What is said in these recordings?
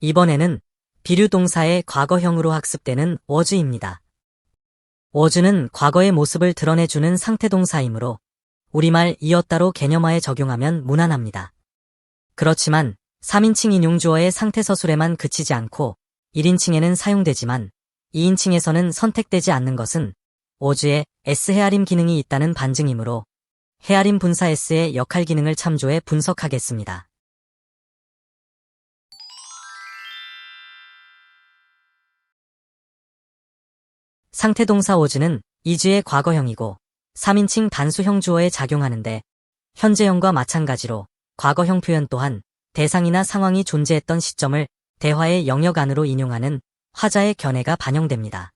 이번에는 비류동사의 과거형으로 학습되는 was입니다. was는 과거의 모습을 드러내주는 상태동사이므로 우리말 이었다로 개념화에 적용하면 무난합니다. 그렇지만 3인칭 인용주어의 상태서술에만 그치지 않고 1인칭에는 사용되지만 2인칭에서는 선택되지 않는 것은 was의 s 헤아림 기능이 있다는 반증이므로 헤아림 분사 s의 역할 기능을 참조해 분석하겠습니다. 상태동사 was는 is의 과거형이고 3인칭 단수형 주어에 작용하는데 현재형과 마찬가지로 과거형 표현 또한 대상이나 상황이 존재했던 시점을 대화의 영역 안으로 인용하는 화자의 견해가 반영됩니다.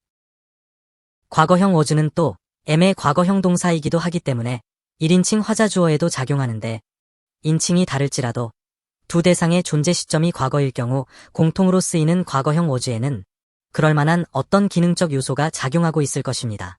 과거형 was는 또 m의 과거형 동사이기도 하기 때문에 1인칭 화자 주어에도 작용하는데 인칭이 다를지라도 두 대상의 존재 시점이 과거일 경우 공통으로 쓰이는 과거형 was에는 그럴 만한 어떤 기능적 요소가 작용하고 있을 것입니다.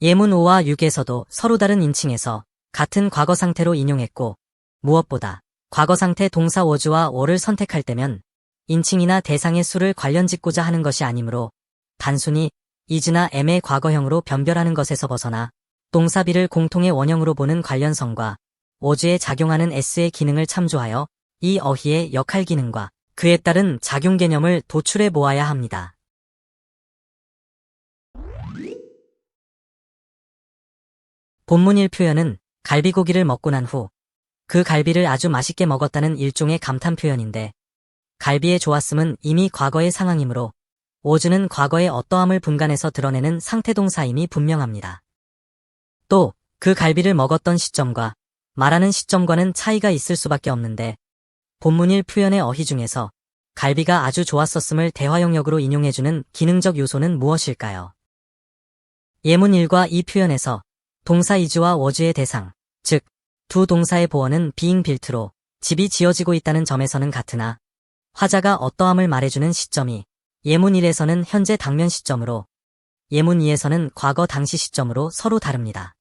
예문 5와 6에서도 서로 다른 인칭에서 같은 과거 상태로 인용했고 무엇보다 과거 상태 동사 was와 were를 선택할 때면 인칭이나 대상의 수를 관련짓고자 하는 것이 아니므로 단순히 is나 m의 과거형으로 변별하는 것에서 벗어나 동사 be를 공통의 원형으로 보는 관련성과 was에 작용하는 s의 기능을 참조하여 이 어휘의 역할 기능과 그에 따른 작용 개념을 도출해 보아야 합니다. 본문 1 표현은 갈비고기를 먹고 난 후 그 갈비를 아주 맛있게 먹었다는 일종의 감탄 표현인데 갈비의 좋았음은 이미 과거의 상황이므로 was는 과거의 어떠함을 분간해서 드러내는 상태동사임이 분명합니다. 또 그 갈비를 먹었던 시점과 말하는 시점과는 차이가 있을 수밖에 없는데 본문 1 표현의 어휘 중에서 갈비가 아주 좋았었음을 대화 영역으로 인용해주는 기능적 요소는 무엇일까요? 예문 1과 2 표현에서 동사 is와 was의 대상, 즉 두 동사의 보어는 being built로 집이 지어지고 있다는 점에서는 같으나 화자가 어떠함을 말해주는 시점이 예문 1에서는 현재 당면 시점으로 예문 2에서는 과거 당시 시점으로 서로 다릅니다.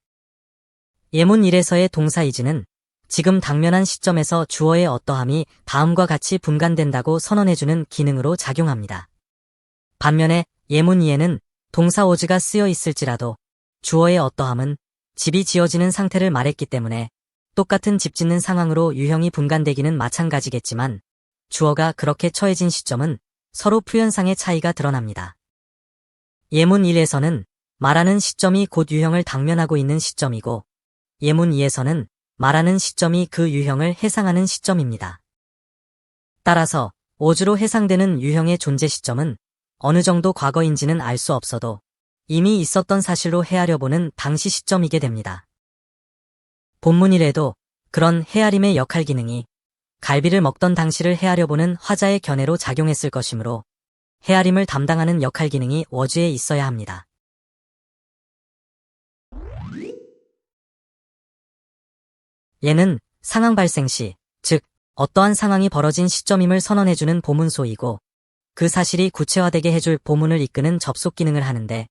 예문 1에서의 동사 is는 지금 당면한 시점에서 주어의 어떠함이 다음과 같이 분간된다고 선언해주는 기능으로 작용합니다. 반면에 예문 2에는 동사 was가 쓰여 있을지라도 주어의 어떠함은 집이 지어지는 상태를 말했기 때문에 똑같은 집 짓는 상황으로 유형이 분간되기는 마찬가지겠지만 주어가 그렇게 처해진 시점은 서로 표현상의 차이가 드러납니다. 예문 1에서는 말하는 시점이 곧 유형을 당면하고 있는 시점이고 예문 2에서는 말하는 시점이 그 유형을 해상하는 시점입니다. 따라서 was로 해상되는 유형의 존재 시점은 어느 정도 과거인지는 알 수 없어도 이미 있었던 사실로 헤아려 보는 당시 시점이게 됩니다. 본문 1에도 그런 헤아림의 역할 기능이 갈비를 먹던 당시를 헤아려 보는 화자의 견해로 작용했을 것이므로 헤아림을 담당하는 역할 기능이 was에 있어야 합니다. 얘는 상황 발생 시, 즉 어떠한 상황이 벌어진 시점임을 선언해주는 보문소이고 그 사실이 구체화되게 해줄 보문을 이끄는 접속 기능을 하는데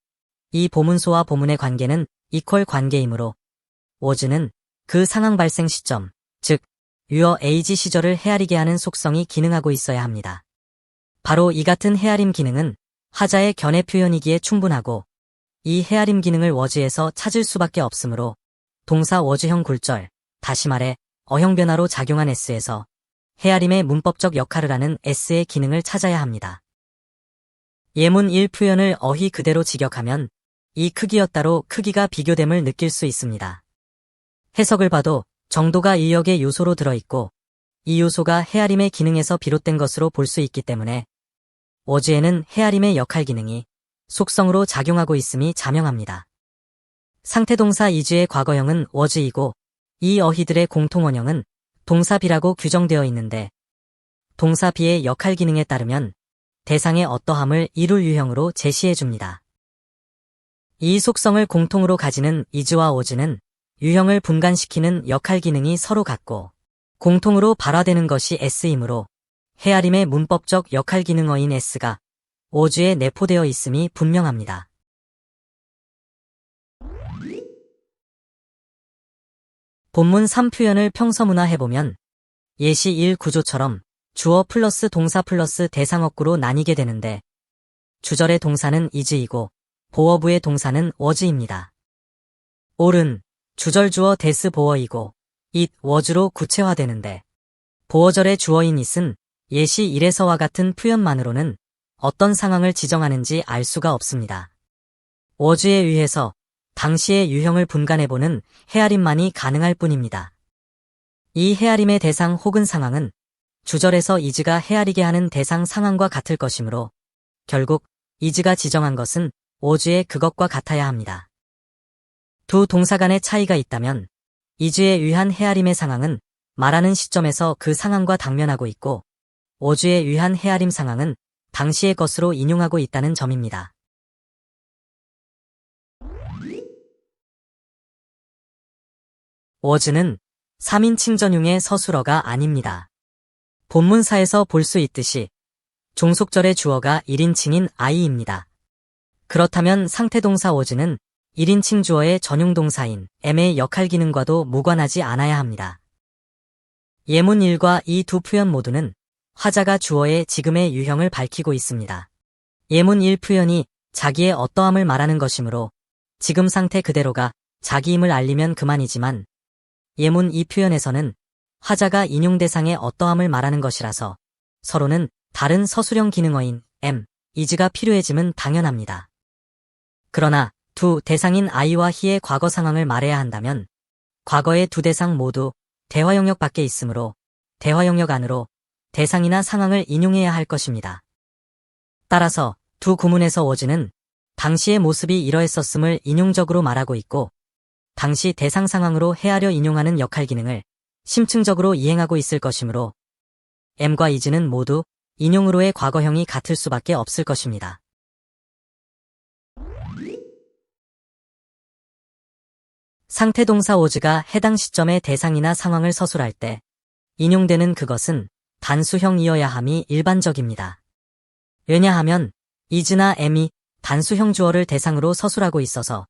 이 보문소와 보문의 관계는 이퀄 관계이므로 was는 그 상황 발생 시점, 즉 유어 age 시절을 헤아리게 하는 속성이 기능하고 있어야 합니다. 바로 이 같은 헤아림 기능은 화자의 견해 표현이기에 충분하고 이 헤아림 기능을 was에서 찾을 수밖에 없으므로 동사 was형 굴절, 다시 말해 어형 변화로 작용한 s에서 헤아림의 문법적 역할을 하는 s의 기능을 찾아야 합니다. 예문 1 표현을 어휘 그대로 직역하면 이 크기였다로 크기가 비교됨을 느낄 수 있습니다. 해석을 봐도 정도가 인력의 요소로 들어있고 이 요소가 헤아림의 기능에서 비롯된 것으로 볼 수 있기 때문에 was에는 헤아림의 역할 기능이 속성으로 작용하고 있음이 자명합니다. 상태동사 is의 과거형은 was이고 이 어휘들의 공통원형은 동사 be라고 규정되어 있는데 동사 be의 역할 기능에 따르면 대상의 어떠함을 이룰 유형으로 제시해줍니다. 이 속성을 공통으로 가지는 is와 was는 유형을 분간시키는 역할 기능이 서로 같고 공통으로 발화되는 것이 s이므로 헤아림의 문법적 역할 기능어인 s가 was에 내포되어 있음이 분명합니다. 본문 3 표현을 평서문화해보면 예시 1 구조처럼 주어 플러스 동사 플러스 대상어구로 나뉘게 되는데 주절의 동사는 is이고 보어부의 동사는 was입니다. all은 주절 주어 des 보어이고 it was로 구체화되는데 보어절의 주어인 it은 예시 1에서와 같은 표현만으로는 어떤 상황을 지정하는지 알 수가 없습니다. was에 의해서 당시의 유형을 분간해보는 헤아림만이 가능할 뿐입니다. 이 헤아림의 대상 혹은 상황은 주절에서 is가 헤아리게 하는 대상 상황과 같을 것이므로 결국 is가 지정한 것은 was의 그것과 같아야 합니다. 두 동사 간의 차이가 있다면 is에 의한 헤아림의 상황은 말하는 시점에서 그 상황과 당면하고 있고 was에 의한 헤아림 상황은 당시의 것으로 인용하고 있다는 점입니다. was는 3인칭 전용의 서술어가 아닙니다. 본문사에서 볼 수 있듯이 종속절의 주어가 1인칭인 I입니다. 그렇다면 상태동사 was는 1인칭 주어의 전용동사인 am의 역할 기능과도 무관하지 않아야 합니다. 예문 1과 이 두 표현 모두는 화자가 주어의 지금의 유형을 밝히고 있습니다. 예문 1 표현이 자기의 어떠함을 말하는 것이므로 지금 상태 그대로가 자기임을 알리면 그만이지만 예문 2 표현에서는 화자가 인용 대상의 어떠함을 말하는 것이라서 서로는 다른 서술형 기능어인 am, is가 필요해짐은 당연합니다. 그러나 두 대상인 I와 he의 과거 상황을 말해야 한다면 과거의 두 대상 모두 대화 영역 밖에 있으므로 대화 영역 안으로 대상이나 상황을 인용해야 할 것입니다. 따라서 두 구문에서 was는 당시의 모습이 이러했었음을 인용적으로 말하고 있고 당시 대상 상황으로 헤아려 인용하는 역할 기능을 심층적으로 이행하고 있을 것이므로 am과 is는 모두 인용으로의 과거형이 같을 수밖에 없을 것입니다. 상태동사 was가 해당 시점의 대상이나 상황을 서술할 때 인용되는 그것은 단수형이어야 함이 일반적입니다. 왜냐하면 is나 am이 단수형 주어를 대상으로 서술하고 있어서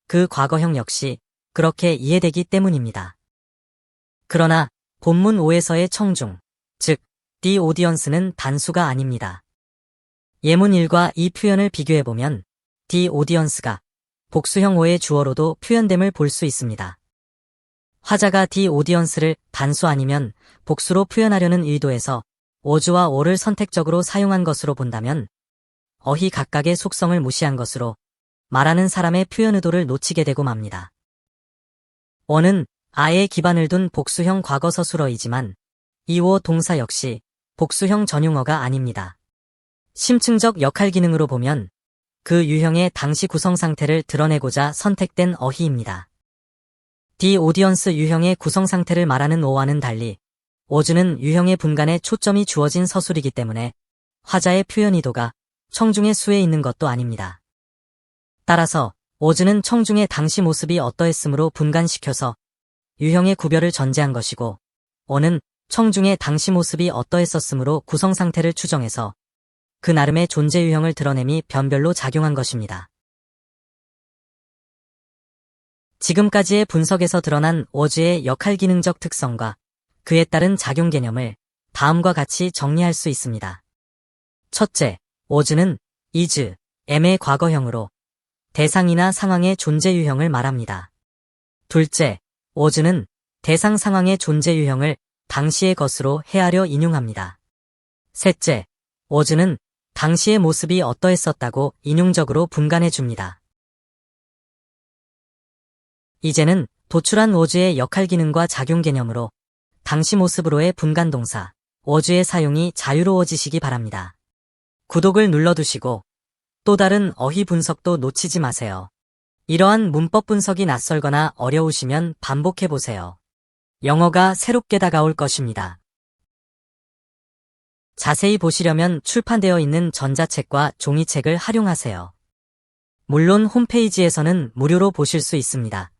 그 과거형 역시 그렇게 이해되기 때문입니다. 그러나 본문 5에서의 청중, 즉 the audience는 단수가 아닙니다. 예문 1과 이 표현을 비교해보면 the audience가 복수형 5의 주어로도 표현됨을 볼 수 있습니다. 화자가 the audience를 단수 아니면 복수로 표현하려는 의도에서 was와 all을 선택적으로 사용한 것으로 본다면 어휘 각각의 속성을 무시한 것으로 말하는 사람의 표현 의도를 놓치게 되고 맙니다. was는 a에 기반을 둔 복수형 과거 서술어이지만 이어 동사 역시 복수형 전용어가 아닙니다. 심층적 역할 기능으로 보면 그 유형의 당시 구성 상태를 드러내고자 선택된 어휘입니다. the audience 유형의 구성 상태를 말하는 어와는 달리 was는 유형의 분간에 초점이 주어진 서술이기 때문에 화자의 표현 의도가 청중의 수에 있는 것도 아닙니다. 따라서 was는 청중의 당시 모습이 어떠했으므로 분간시켜서 유형의 구별을 전제한 것이고 어는 청중의 당시 모습이 어떠했었으므로 구성 상태를 추정해서 그 나름의 존재 유형을 드러냄이 변별로 작용한 것입니다. 지금까지의 분석에서 드러난 was의 역할 기능적 특성과 그에 따른 작용 개념을 다음과 같이 정리할 수 있습니다. 첫째, was는 is, am의 과거형으로 대상이나 상황의 존재 유형을 말합니다. 둘째, was는 대상 상황의 존재 유형을 당시의 것으로 헤아려 인용합니다. 셋째, was는 당시의 모습이 어떠했었다고 인용적으로 분간해 줍니다. 이제는 도출한 was의 역할 기능과 작용 개념으로 당시 모습으로의 분간 동사 was의 사용이 자유로워지시기 바랍니다. 구독을 눌러두시고 또 다른 어휘 분석도 놓치지 마세요. 이러한 문법 분석이 낯설거나 어려우시면 반복해보세요. 영어가 새롭게 다가올 것입니다. 자세히 보시려면 출판되어 있는 전자책과 종이책을 활용하세요. 물론 홈페이지에서는 무료로 보실 수 있습니다.